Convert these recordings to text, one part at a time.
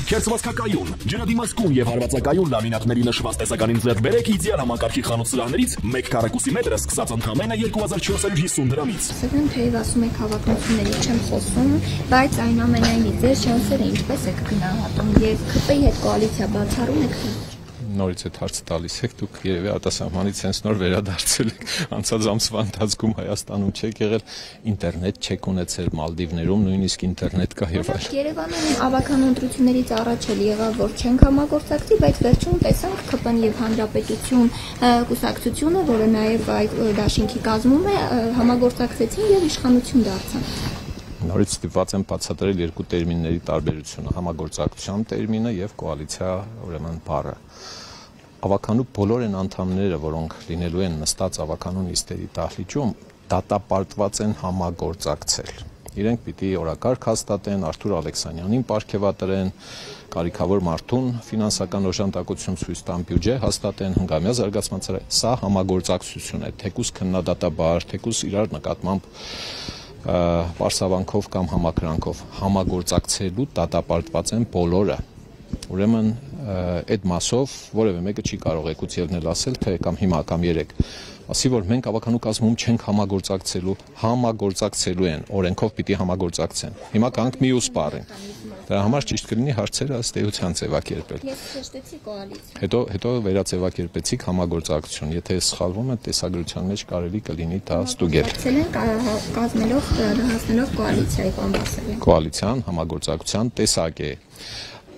Քերծվածքակայուն, ջրադիմացկուն եւ հարվածակայուն լամինատների նշված տեսականին ձեռք բերեք իդեալ համակարգի խանութ սրահներից 1 քառակուսի մետրը սկսած ընդամենը 2450 դրամից։ Սակայն թեև ասում եք հավակնությունների չեմ խոսում, բայց այնուամենայնիվ ձեր շանսերը ինչպես եք գնահատում եւ ԿՊ-ի հետ կոալիցիա բացառում եք թե նորից այդ հարցը տալիս եք դուք երևի արտասահմանից հենց նոր վերադարձել եք անցած ամսվա ընթացքում Հայաստանում չեք եղել ինտերնետ չեք ունեցել Մալդիվներում նույնիսկ ինտերնետ կա եւ այլն Երևանում ավականու ընտրություններից առաջ էլ եղավ որ չենք համագործակցի բայց վերջում տեսանք ԿՊ-ն եւ Հանրապետություն կուսակցությունը որը նաեւ այդ դաշինքի կազմում է համագործակցեցին եւ իշխանություն դարձան Նորից ստիպված եմ բացատրել երկու տերմինների տարբերությունը համագործակցության տերմինը եւ կոալիցիա ուրեմն բառը Ավականու բոլոր են անդամները, որոնք լինելու են նստած ավականու նիստերի դահլիճում, դատապարտված են համագործակցել։ Իրենք պիտի օրակարգ հաստատեն, Արթուր Ալեքսանյանին պարգևատրեն, կարիքավոր մարդուն ֆինանսական օժանդակություն ցույց տան, բյուջե հաստատեն, հնգամյա զարգացման ծրագիր։ Սա համագործակցություն է, թեկուզ քննադատաբար, թեկուզ իրար նկատմամբ պարսավանքով կամ համակրանքով համագործակցելու դատապարտված են բոլորը։ Ուրեմն այդ մասով որևէ մեկը չի կարող եկուց ելնել ասել թե կամ հիմա կամ երեք ասի որ մենք ավականու կազմում չենք համագործակցելու են օրենքով պիտի համագործակցեն հիմա կանք մյուս բառին դրա համար ճիշտ կլինի հարցերը ըստ էության ձևակերպել Ես շեշտեցի կոալիցիա հետո վերաձևակերպեցիք համագործակցություն եթե սխալվում է տեսագրության մեջ կարելի կլինի դա ստուգել կազմելով հասնելով կոալիցիայի կոմբասել կոալիցիան համագործակցության տեսակ է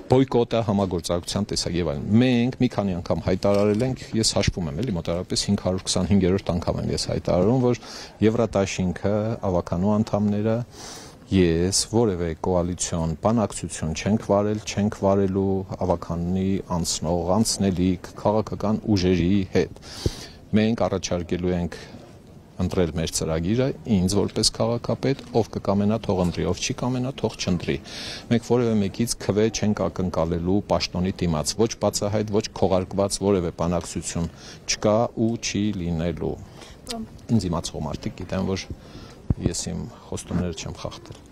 Բոյկոտը համագործակցության տեսակ եւ այլն։ Մենք մի քանի անգամ հայտարարել ենք, ես հաշվում եմ, էլի մոտավորապես 525-րդ անգամ եմ ես հայտարարում, որ Եվրադաշինքը, ավականու անդամները, ես որևէ կոալիցիոն, բանակցություն չենք վարել, չենք վարելու ավականունի անցնելիք քաղաքական ուժերի հետ։ Մենք առաջարկելու ենք ընտրել մեր ծրագիրը ինձ որպես քաղաքապետ, ով կկամենա թող ընտրի, ով չի կամենա թող չընտրի։ Մենք որևէ մեկից քվե չենք ակնկալելու պաշտոնի դիմաց, ոչ բացահայտ, ոչ քողարկված որևէ բանակցություն չկա ու չի լինելու։ Ինձ իմացող մարդիկ գիտեն, որ ես իմ խոստումները չեմ խախտել։